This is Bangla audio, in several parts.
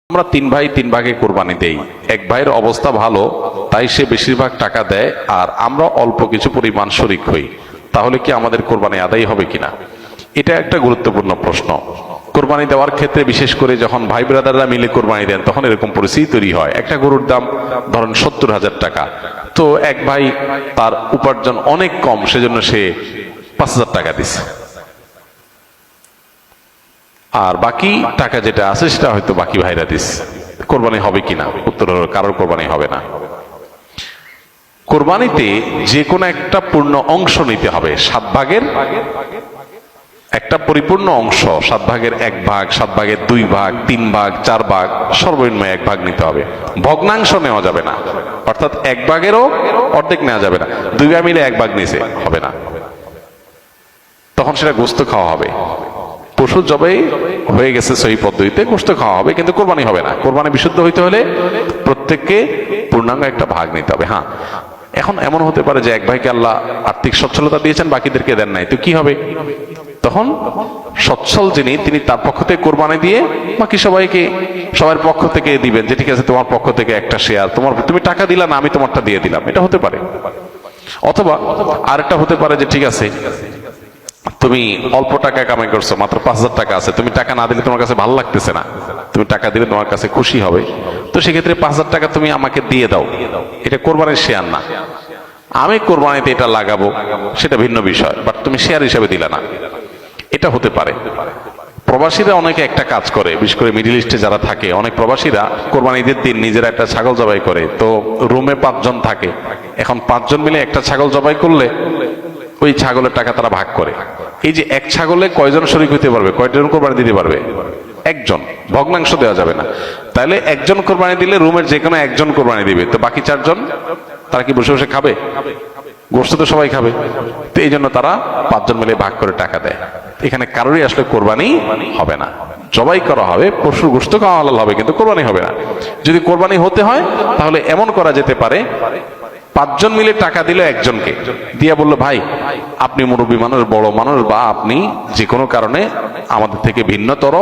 আমরা তিন ভাই তিন ভাগে কোরবানি দেই। এক ভাইয়ের অবস্থা ভালো, তাই সে বেশিরভাগ টাকা দেয় আর আমরা অল্প কিছু পরিমাণ শরিক হই, তাহলে কি আমাদের কোরবানি আদায় হবে কিনা? এটা একটা গুরুত্বপূর্ণ প্রশ্ন। কোরবানি দেওয়ার ক্ষেত্রে বিশেষ করে যখন ভাই ব্রাদাররা মিলে কোরবানি দেন তখন এরকম পরিস্থিতি তৈরি হয়। একটা গরুর দাম ধরেন 70,000 টাকা, তো এক ভাই তার উপার্জন অনেক কম, সেজন্য সে 5,000 টাকা দিচ্ছে, আর বাকি টাকা যেটা আছে সেটা হয়তো বাকি ভাইরা দিস। কোরবানি হবে কিনা? উত্তর হলো কারোর কোরবানি হবে না। কোরবানিতে যে কোনো একটা পূর্ণ অংশ নিতে হবে। 7 ভাগের একটা পরিপূর্ণ অংশ, 7 ভাগের 1 ভাগ, 7 ভাগের 2 ভাগ, 3 ভাগ, 4 ভাগ, সর্বনিম্ন 1 ভাগ নিতে হবে। ভগ্নাংশ নেওয়া যাবে না, অর্থাৎ 1 ভাগেরও অর্ধেক নেওয়া যাবে না। 2 ভাই মিলে 1 ভাগ নিছে, হবে না, তখন সেটা গোশত খাওয়া হবে। পশু জবাই হয়ে গেছে সহি পদ্ধতিতে, গোশত খাওয়া হবে, কিন্তু কোরবানি হবে না। কোরবানি বিশুদ্ধ হইতে হলে প্রত্যেককে পূর্ণাঙ্গ একটা ভাগ নিতে হবে। হ্যাঁ, এখন এমন হতে পারে যে এক ভাইকে আল্লাহ আর্থিক সচ্ছলতা দিয়েছেন, বাকিদেরকে দেন নাই, তো কি হবে? তখন সচ্ছল যিনি, তিনি তার পক্ষ থেকে কোরবানি দিয়ে বাকি সবাইকে সবার পক্ষ থেকে দিবেন, যে ঠিক আছে তোমার পক্ষ থেকে একটা শেয়ার, তুমি টাকা দিলা না, আমি তোমারটা দিয়ে দিলাম, এটা হতে পারে। অথবা আরেকটা হতে পারে যে ঠিক আছে তুমি অল্প টাকা কামাই করছো, মাত্র 5,000 টাকা আছে, তুমি টাকা না দিলে তোমার কাছে ভালো লাগতেছে না, তুমি টাকা দিলে তোমার কাছে খুশি হবে, তো সেক্ষেত্রে 5,000 টাকা তুমি আমাকে দিয়ে দাও, এটা কোরবানির শেয়ার না। আমি কোরবানিতে এটা লাগাবো সেটা ভিন্ন বিষয়, বাট তুমি শেয়ার হিসাবে দিলে না, এটা হতে পারে। প্রবাসীরা অনেকে একটা কাজ করে, বিশেষ করে মিডিল ইস্টে যারা থাকে, অনেক প্রবাসীরা কোরবানি ঈদের দিন নিজেরা একটা ছাগল জবাই করে। তো রুমে 5 জন থাকে, এখন 5 জন মিলে একটা ছাগল জবাই করলে ওই ছাগলের টাকা তারা ভাগ করে। এই যে এক ছাগলে কয়জন শরীক হইতে পারবে, কয়জন কোরবানি দিতে পারবে? একজন। ভগ্নাংশ দেওয়া যাবে না। তাহলে একজন কোরবানি দিলে রুমের যে কোনো একজন কোরবানি দিবে, তো বাকি 4 জন তারা কি বসে বসে খাবে? গোশত তো সবাই খাবে, তো এই জন্য তারা 5 জন মিলে ভাগ করে টাকা দেয়। এখানে কারোরই আসলে কোরবানি হবে না, জবাই করা হবে, পশুর গোশত খাওয়া হালাল হবে, কিন্তু কোরবানি হবে না। যদি কোরবানি হতে হয় তাহলে এমন করা যেতে পারে, 5 জন মিলে টাকা দিল একজনকে, দিয়া বললো ভাই আপনি মুরব্বী মানুষ, বড় মানুষ, বা আপনি যে কোনো কারণে আমাদের থেকে ভিন্নতর,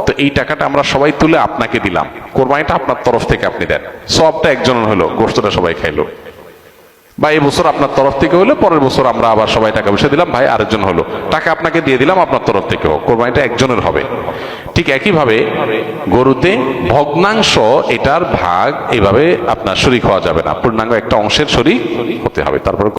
তো এই টাকাটা আমরা সবাই তুলে আপনাকে দিলাম, কোরবানিটা আপনার তরফ থেকে আপনি দেন, সবটা একজনের হলো, গোশতটা সবাই খাইলো। বা এই বছর আপনার তরফ থেকে হলো, পরের বছর আমরা আবার সবাই টাকা পয়সা দিলাম, ভাই আরেকজন হলো, টাকা আপনাকে দিয়ে দিলাম আপনার তরফ থেকেও, কোরবানিটা একজনের হবে। ঠিক একইভাবে গরুতে ভগ্নাংশ, এটার ভাগ এইভাবে আপনার শরীক হওয়া যাবে না, পূর্ণাঙ্গ একটা অংশের শরীক হতে হবে। তারপর